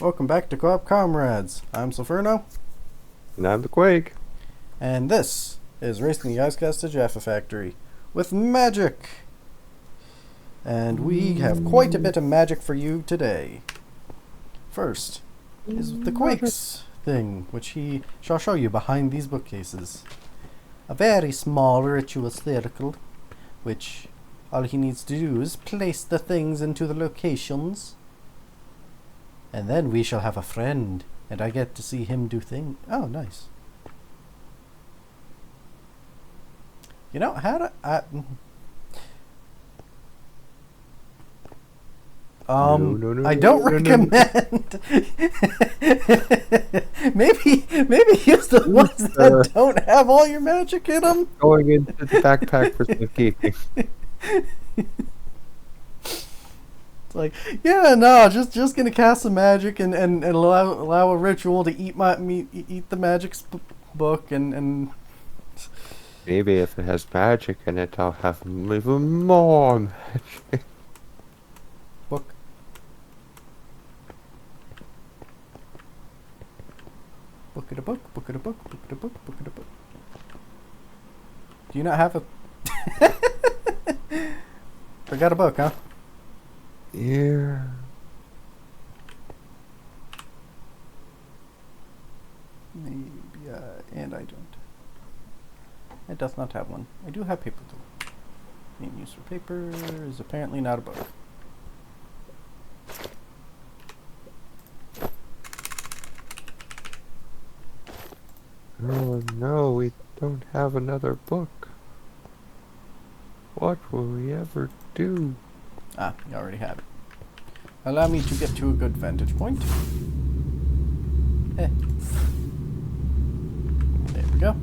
Welcome back to Co-op Comrades. I'm Sulfurno, And I'm the Quake. and this is Racing the Yogscast to Jaffa Factory with magic. And we have quite a bit of magic for you today. First is the Quake's thing, which he shall show you behind these bookcases. A very small ritual circle, which all he needs to do is place the things into the locations. And then we shall have a friend, and I get to see him do things. Oh, nice. You know, how do I... I don't recommend... maybe use the ones that don't have all your magic in them. Going into the backpack for safekeeping. Like, yeah, no, just gonna cast some magic and allow a ritual to eat the magic book and Maybe if it has magic in it, I'll have even more magic. book. Book it a book, book it a book, book it a book, book it a book. Do you not have a forgot a book, huh? Yeah. Maybe, and I don't. It does not have one. I do have paper though. Being used for paper is apparently not a book. Oh no, we don't have another book. What will we ever do? Ah, you already have it. Allow me to get to a good vantage point. There we go.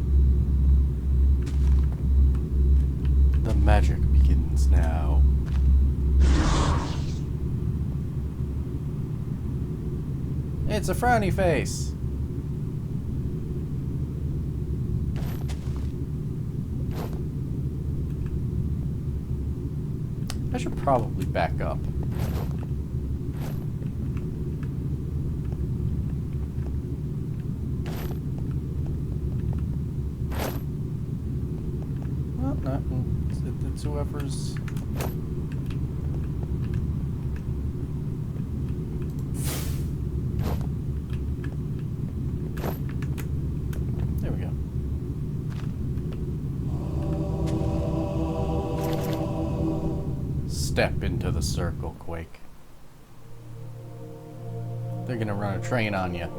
The magic begins now. It's a frowny face. I should probably back up. Well, no, it's whoever's... There we go. Step into the circle, Quake. They're gonna run a train on you.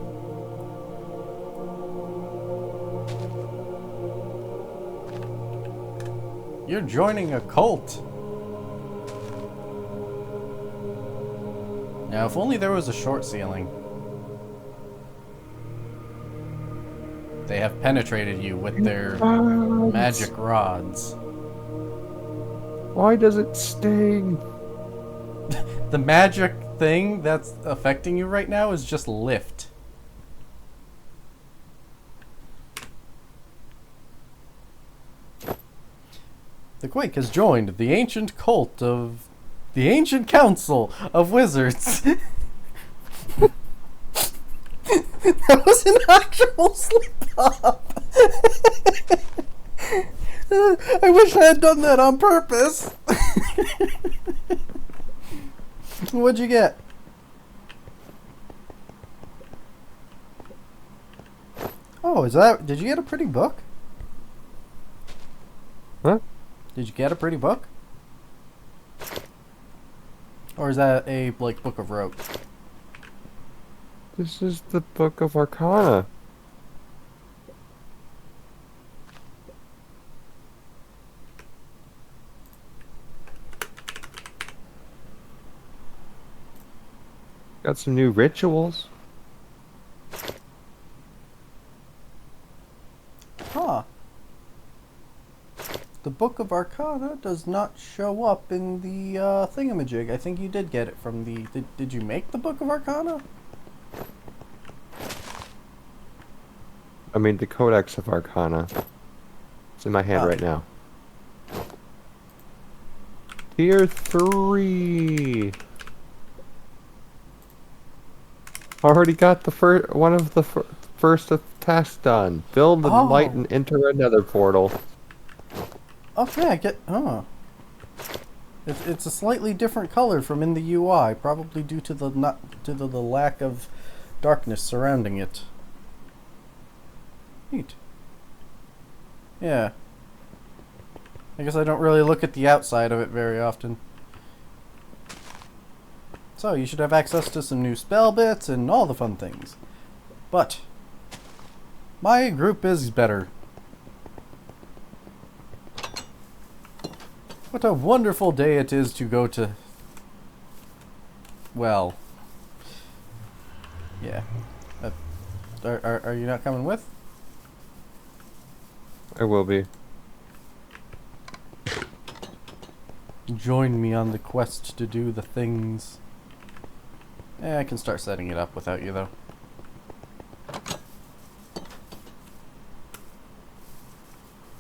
You're joining a cult. Now, if only there was a short ceiling. They have penetrated you with their magic rods. Why does it sting? The magic thing that's affecting you right now is just lift. The Quake has joined the ancient cult of the ancient council of wizards. That was an actual slip up. I wish I had done that on purpose. What'd you get? Oh, did you get a pretty book? Huh? Did you get a pretty book? Or is that a, like, book of rote? This is the Book of Arcana. Got some new rituals. Huh. The Book of Arcana does not show up in the thingamajig. I think you did get it from the... Did you make the Book of Arcana? I mean, the Codex of Arcana. It's in my hand right now. Tier 3. Already got the one of the first tasks done. Build the light Oh, and enter another portal. okay, I get. Oh, it's a slightly different color from in the UI, probably due to the the lack of darkness surrounding it. Neat. Yeah. I guess I don't really look at the outside of it very often. So, you should have access to some new spell bits and all the fun things. But, my group is better. What a wonderful day it is to go to... Well... Yeah. Are you not coming with? I will be. Join me on the quest to do the things. I can start setting it up without you, though.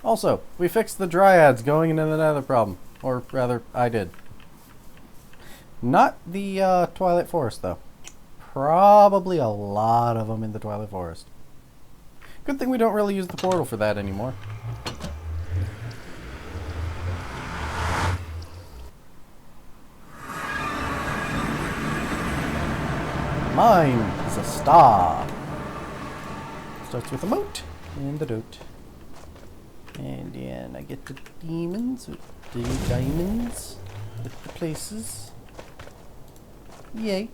Also, we fixed the dryads going into the nether problem. Or rather, I did. Not the Twilight Forest, though. Probably a lot of them in the Twilight Forest. Good thing we don't really use the portal for that anymore. Mine is a star. Starts with a moat and the dote. And then I get the demons with the diamonds with the places. Yay.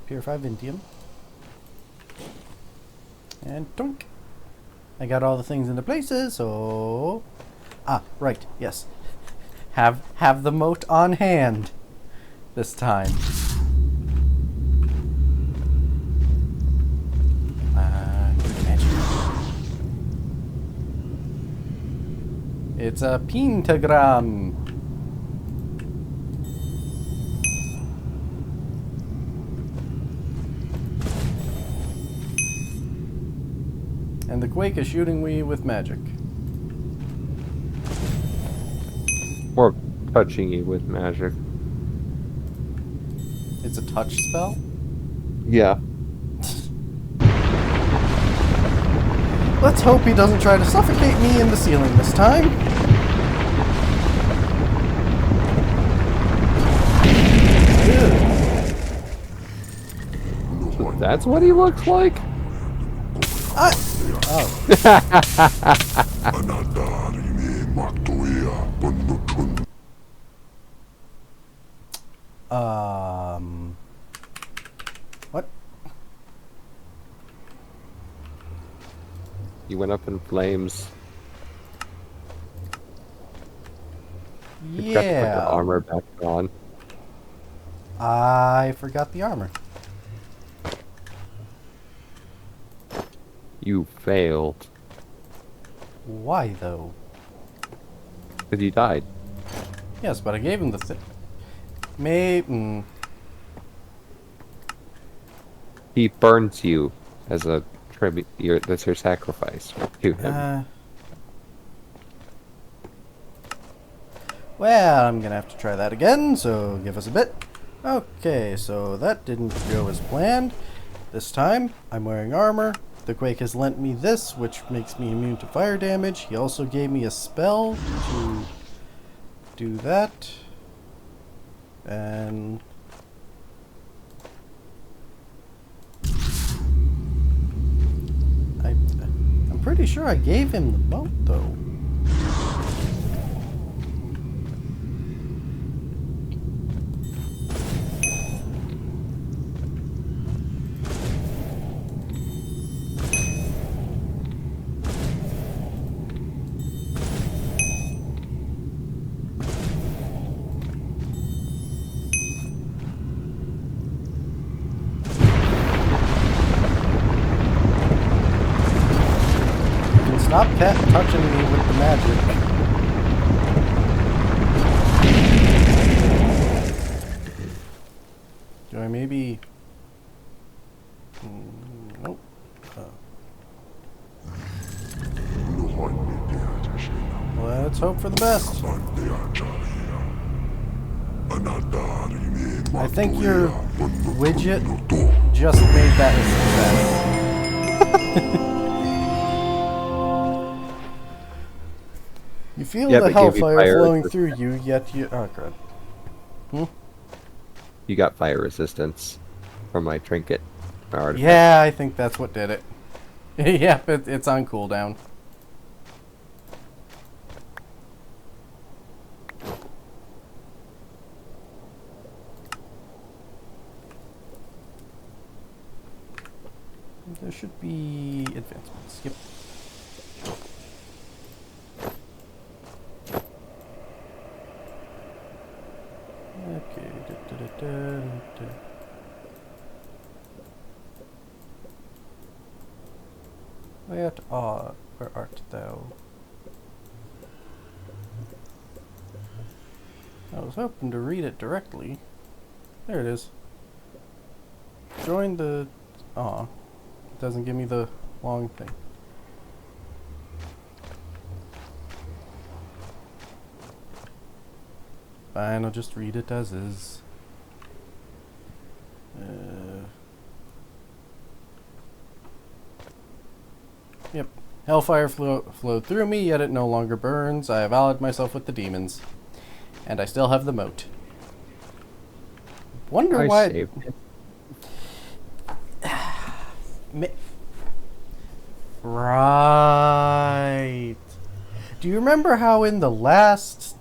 Purify Vintium. And dunk. I got all the things in the places, so... Ah, right, yes. Have the moat on hand this time. It's a pentagram. And the Quake is shooting me with magic. Or touching you with magic. It's a touch spell? Yeah. Let's hope he doesn't try to suffocate me in the ceiling this time. So that's what he looks like? Oh. What? You went up in flames. You got to put your armor back on. I forgot the armor. You failed. Why, though? Because you died. Yes, but I gave him the thing. Maybe... He burns you as a tribute. That's your sacrifice to him. Well, I'm gonna have to try that again, so give us a bit. Okay, so that didn't go as planned. This time, I'm wearing armor. The Quake has lent me this, which makes me immune to fire damage. He also gave me a spell to do that. And... I'm pretty sure I gave him the boat, though. Stop touching me with the magic. Do I maybe... Nope. Let's hope for the best. I think your widget just made that a success. You feel Yeah, the but gave you hellfire fire flowing through resistance. you, yet you... Oh, crud. You got fire resistance from my trinket. My artifact. Yeah, I think that's what did it. Yep, it's on cooldown. There should be advancements. Yep. Okay. Where art thou? I was hoping to read it directly. There it is. Join the... Aw. It doesn't give me the long thing. Fine, I'll just read it as is. Yep. Hellfire flowed through me, yet it no longer burns. I have allied myself with the demons. And I still have the moat. Wonder I why... saved it. Right. Do you remember how in the last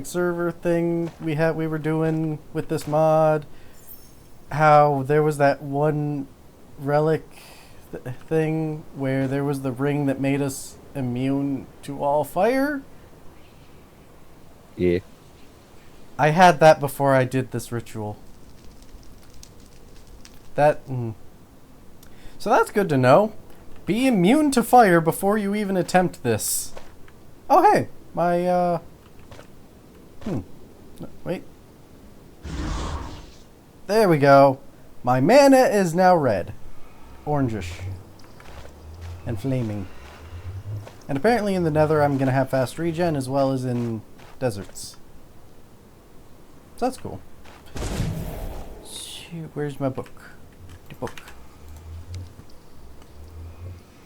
server thing we were doing with this mod, how there was that one relic thing where there was the ring that made us immune to all fire? Yeah. I had that before I did this ritual. So that's good to know. Be immune to fire before you even attempt this. Oh, hey. My, Wait. There we go. My mana is now red. Orangish. And flaming. And apparently in the nether I'm going to have fast regen as well as in deserts. So that's cool. Shoot, where's my book? The book.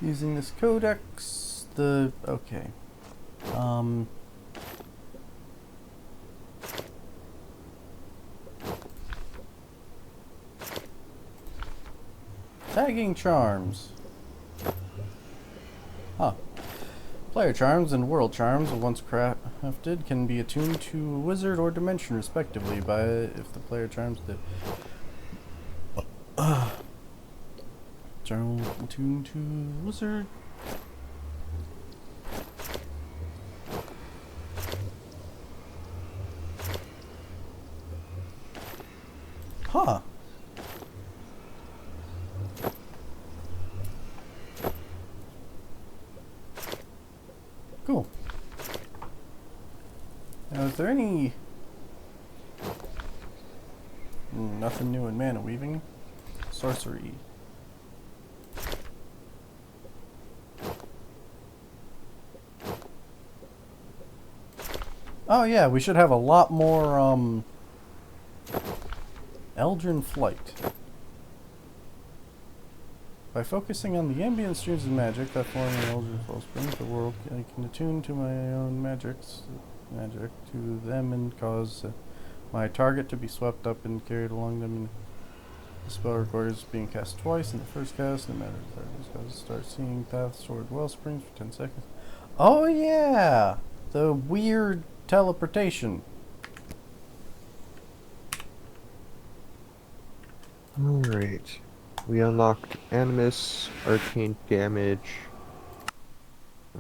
Using this codex, okay. Tagging charms. Huh. Player charms and world charms, once crafted, can be attuned to a wizard or dimension, respectively, if the player charms did. Charm attuned to wizard. Huh. Cool. Now, is there any... Nothing new in mana weaving? Sorcery. Oh yeah, we should have a lot more, Eldrin Flight. By focusing on the ambient streams of magic that form an Eldrin Flow Spring, the world I can attune to my own magic to them and cause my target to be swept up and carried along them. The spell requires being cast twice in the first cast, no matter the target's cause. Start seeing paths toward wellsprings for 10 seconds. Oh yeah! The weird teleportation. Alright. We unlocked Animus, Arcane Damage.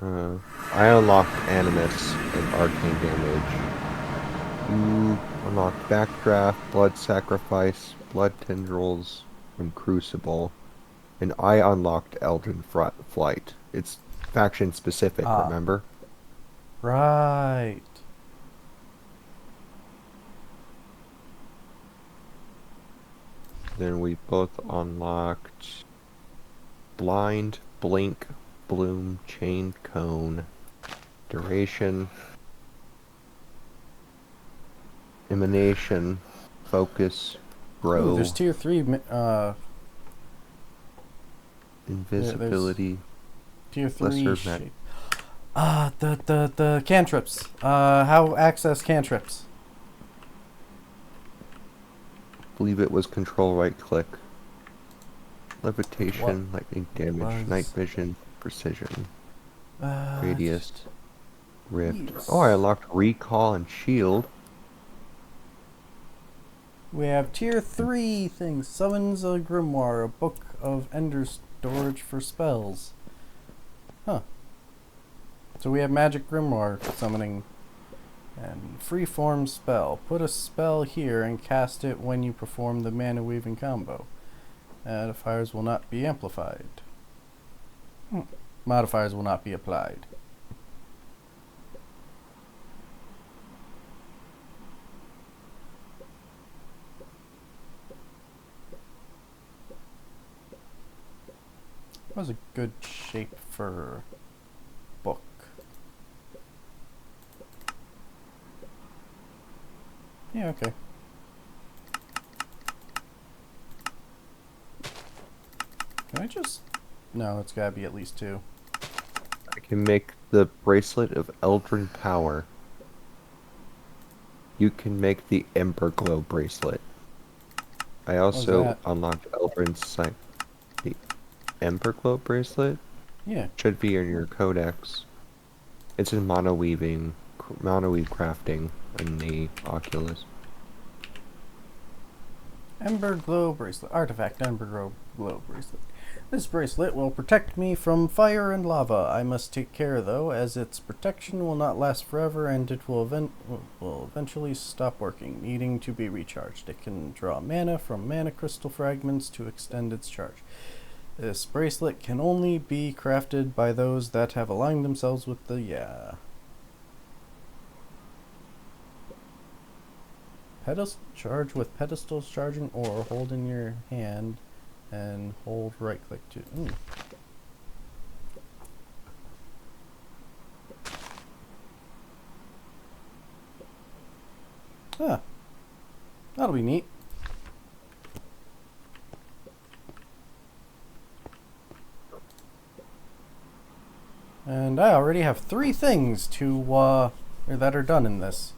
I unlocked Animus and Arcane Damage. You unlocked Backdraft, Blood Sacrifice, Blood Tendrils, and Crucible. And I unlocked Eldrin Flight. It's faction specific, remember? Right. Then we both unlocked Blind, Blink, Bloom, Chained Cone, Duration, Emanation, focus, Ooh, there's grow, tier 3. There's invisibility, tier 3 lesser shape. The cantrips. How access cantrips? believe it was control right click. What Levitation, lightning damage, night was vision, precision, uh radius, rift. Oh, I yes. unlocked recall and shield. We have tier 3 things. Summons a grimoire, a book of ender storage for spells. Huh. So we have magic grimoire summoning and freeform spell. Put a spell here and cast it when you perform the mana weaving combo. Modifiers will not be amplified. Modifiers will not be applied. What was a good shape for book? Yeah, okay. Can I just... No, it's gotta be at least 2. I can make the bracelet of Eldrin power. You can make the Ember Glow bracelet. I What was also that? unlocked Eldrin's sign. The Ember Glow bracelet Yeah. should be in your codex. It's in mono weave crafting in the Oculus. Ember Glow Bracelet. Artifact Ember Glow Bracelet. This bracelet will protect me from fire and lava. I must take care, though, as its protection will not last forever and it will eventually stop working, needing to be recharged. It can draw mana from mana crystal fragments to extend its charge. This bracelet can only be crafted by those that have aligned themselves with the... Charge with pedestals charging ore. Hold in your hand and hold right click to... Ah, that'll be neat. And I already have 3 things to that are done in this.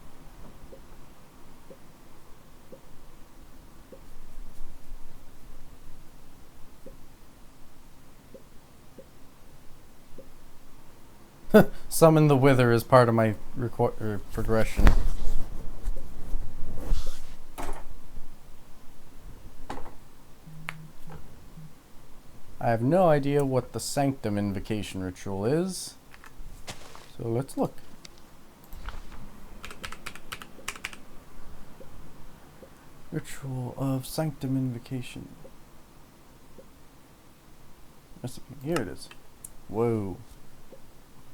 Summon the Wither as part of my progression. I have no idea what the Sanctum Invocation ritual is, so let's look. Ritual of Sanctum Invocation. Recipe. Here it is. Whoa.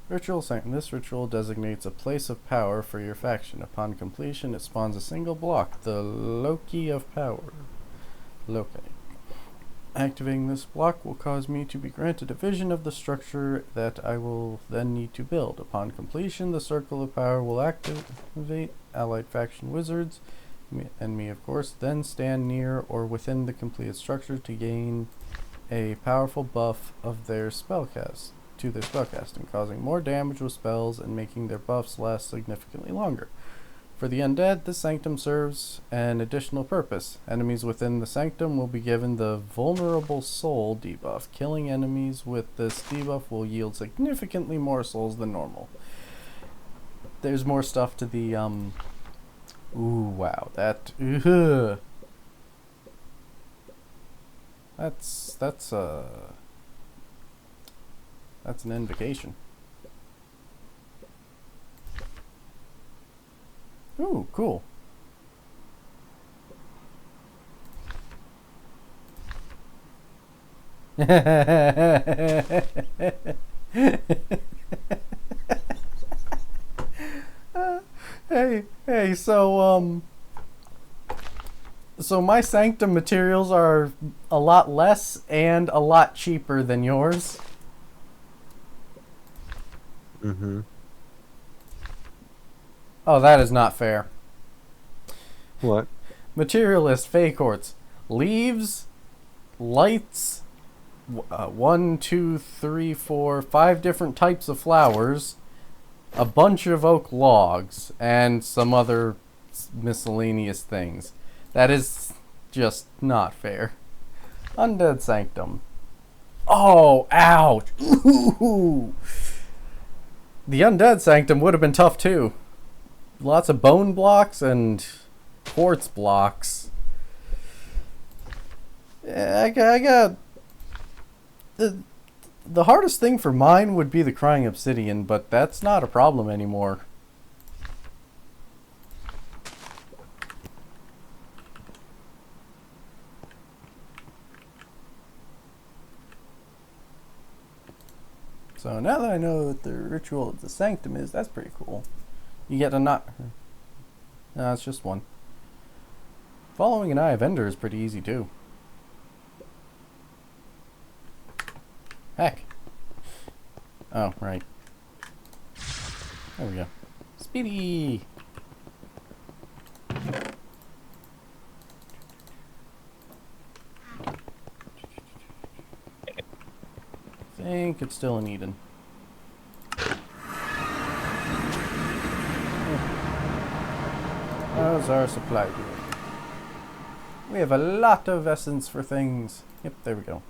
Ritual Sanctum. This ritual designates a place of power for your faction. Upon completion, it spawns a single block, the Loki of Power. Loki. Activating this block will cause me to be granted a vision of the structure that I will then need to build. Upon completion, the Circle of Power will activate allied faction wizards, and me of course, then stand near or within the completed structure to gain a powerful buff of their spellcasting, causing more damage with spells and making their buffs last significantly longer. For the undead, the sanctum serves an additional purpose. Enemies within the sanctum will be given the Vulnerable Soul debuff. Killing enemies with this debuff will yield significantly more souls than normal. There's more stuff to the, Ooh, wow, that... That's an invocation. Ooh, cool. Hey, so my sanctum materials are a lot less and a lot cheaper than yours. Mm-hmm. Oh, that is not fair. What? Materialist fey quartz. Leaves, lights, 1, 2, 3, 4, 5 different types of flowers, a bunch of oak logs, and some other miscellaneous things. That is just not fair. Undead Sanctum. Oh, ouch! Ooh. The Undead Sanctum would have been tough too. Lots of bone blocks and quartz blocks. Yeah, I got the hardest thing for mine would be the crying obsidian, but that's not a problem anymore. So now that I know what the ritual of the sanctum is, that's pretty cool. You get a not. No, it's just one. Following an Eye of Ender is pretty easy too. Heck. Oh, right. There we go. Speedy! I think it's still in Eden. How's our supply doing? We have a lot of essence for things. Yep, there we go.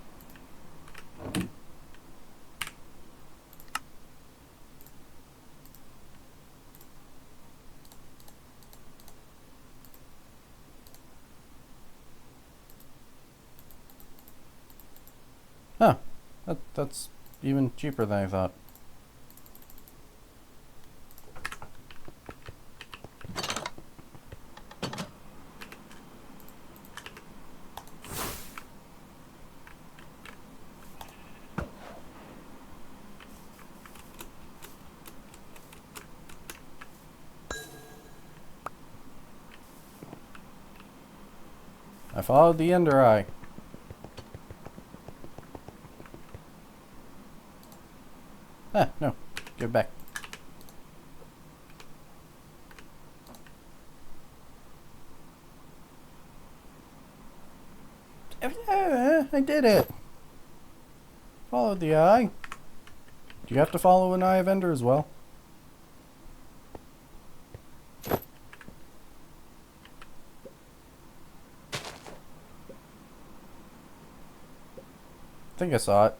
Huh. That's even cheaper than I thought. I followed the Ender Eye. Ah, no. Give it back. I did it. Followed the eye. Do you have to follow an Eye of Ender as well? I think I saw it.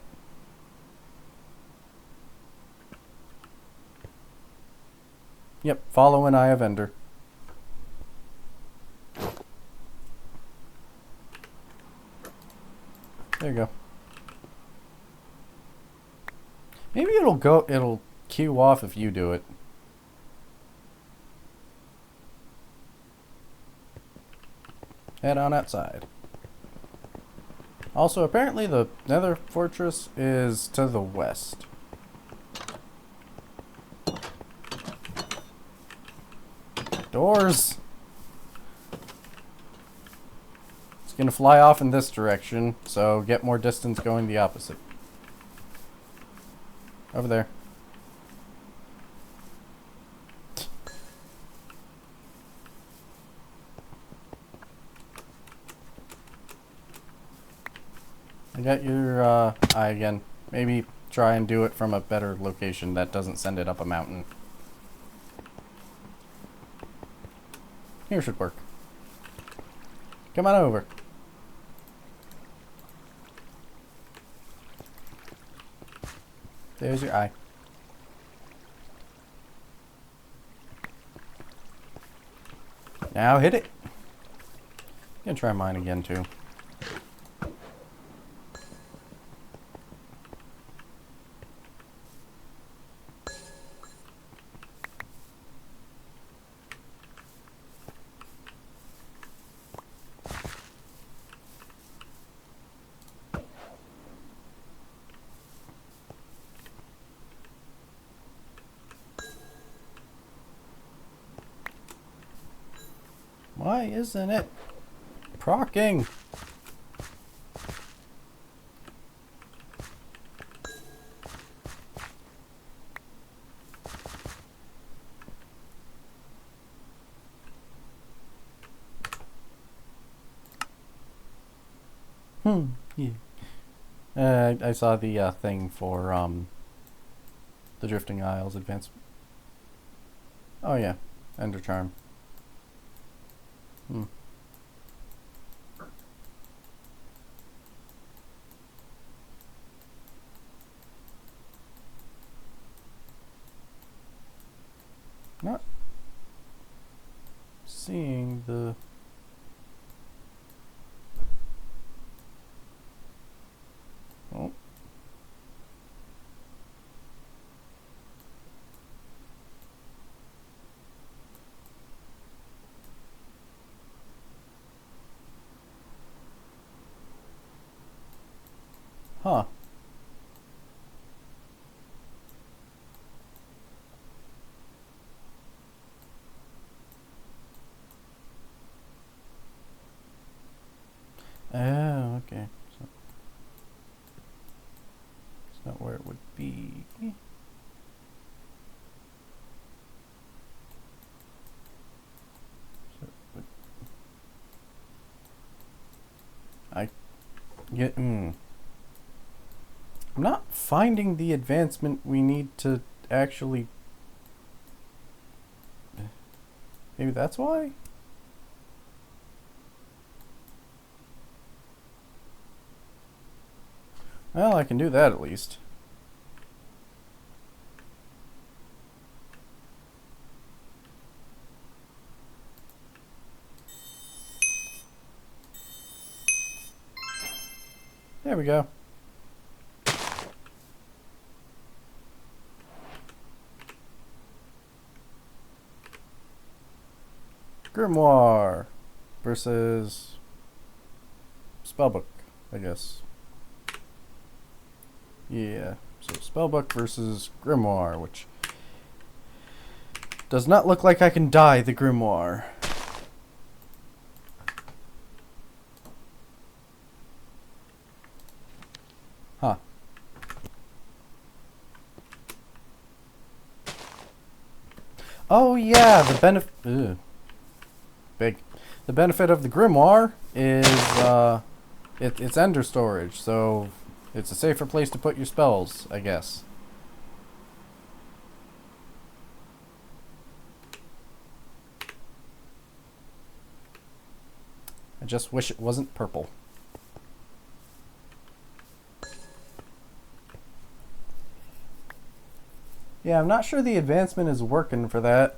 Yep, follow an Eye of Ender. There you go. Maybe it'll queue off if you do it. Head on outside. Also, apparently the Nether Fortress is to the west. Doors! It's gonna fly off in this direction, so get more distance going the opposite. Over there. I got your eye again. Maybe try and do it from a better location that doesn't send it up a mountain. Here should work. Come on over. There's your eye. Now hit it. I'm gonna try mine again too. Why isn't it procking? Yeah. I saw the thing for the Drifting Isles advance. Oh yeah, Ender Charm. Hmm. Not seeing the. Oh. Huh. Oh, okay. So it's not where it would be. So it would I get. I'm not finding the advancement we need to actually. Maybe that's why? Well, I can do that at least. There we go. Grimoire versus Spellbook, I guess. Yeah, so Spellbook versus Grimoire, which does not look like I can die the Grimoire. Huh. Oh yeah, the benefit. Big. The benefit of the Grimoire is it's Ender storage, so it's a safer place to put your spells, I guess. I just wish it wasn't purple. Yeah, I'm not sure the advancement is working for that.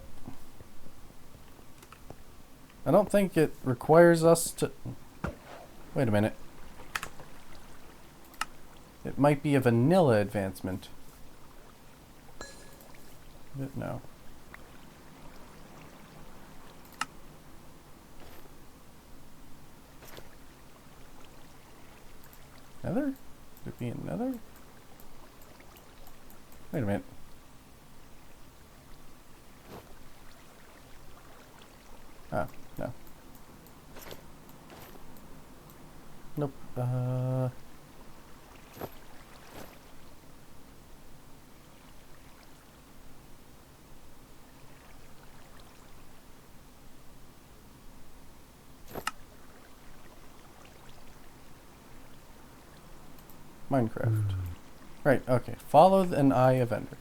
I don't think it requires us to... Wait a minute. It might be a vanilla advancement. But no. Nether? Could it be another? Wait a minute. Ah, no. Nope. Minecraft. Right, okay. Follow an Eye of Ender.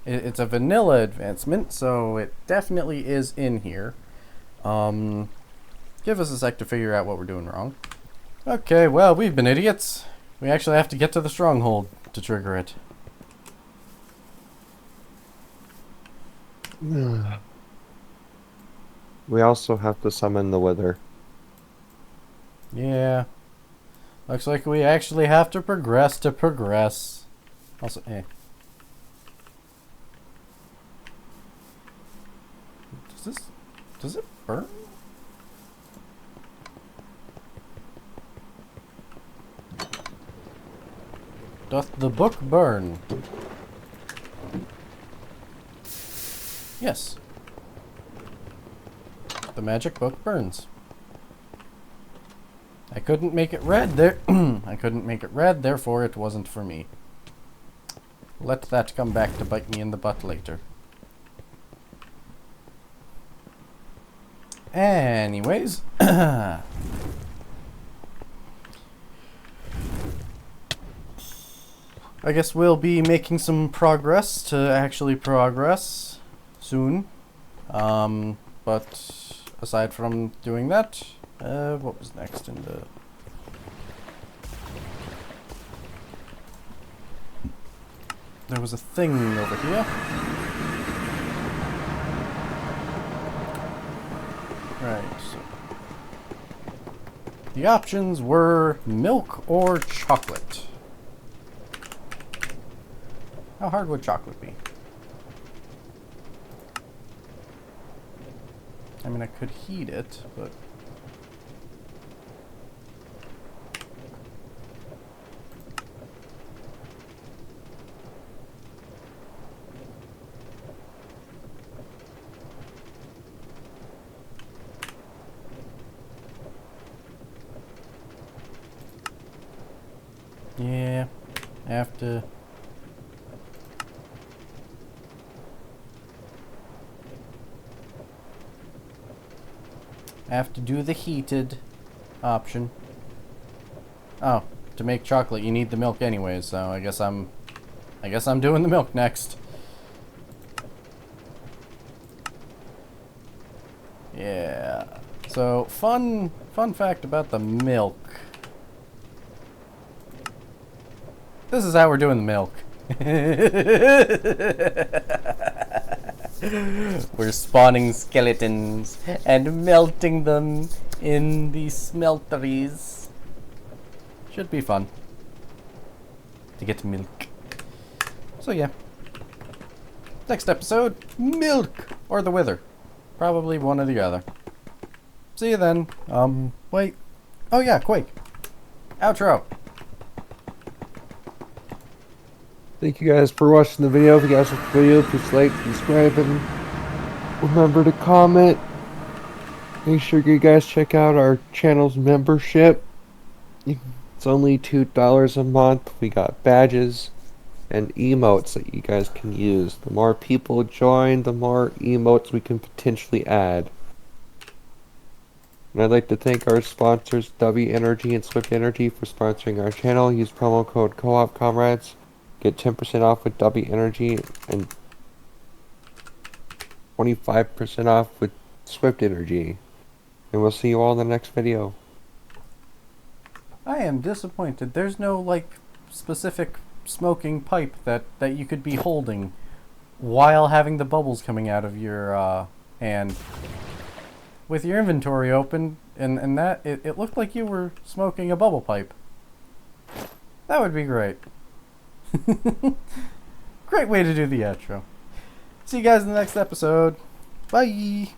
It's a vanilla advancement, so it definitely is in here. Give us a sec to figure out what we're doing wrong. Okay, well, we've been idiots. We actually have to get to the stronghold to trigger it. We also have to summon the Wither. Yeah. Looks like we actually have to progress to progress. Also, Does it burn? Doth the book burn? Yes. The magic book burns. I couldn't make it red there. I couldn't make it red, therefore it wasn't for me. Let that come back to bite me in the butt later. Anyways. I guess we'll be making some progress to actually progress soon. But aside from doing that, what was next in the... There was a thing over here. Right, so... The options were milk or chocolate. How hard would chocolate be? I mean, I could heat it, but... Yeah, I have to... do the heated option. Oh, to make chocolate you need the milk anyways, so I guess I'm doing the milk next. Yeah. So, fun fact about the milk. This is how we're doing the milk. We're spawning skeletons and melting them in the smelteries. Should be fun to get milk. So yeah. Next episode, milk or the wither. Probably one or the other. See you then. Wait. Oh yeah, Quake. Outro. Thank you guys for watching the video. If you guys like the video, please like, subscribe, and remember to comment. Make sure you guys check out our channel's membership. It's only $2 a month. We got badges and emotes that you guys can use. The more people join, the more emotes we can potentially add. And I'd like to thank our sponsors, W Energy and Swift Energy, for sponsoring our channel. Use promo code Co-op Comrades. Get 10% off with W Energy and 25% off with Swift Energy. And we'll see you all in the next video. I am disappointed. There's no, like, specific smoking pipe that you could be holding while having the bubbles coming out of your hand. With your inventory open, and that, it looked like you were smoking a bubble pipe. That would be great. Great way to do the outro. See you guys in the next episode. Bye!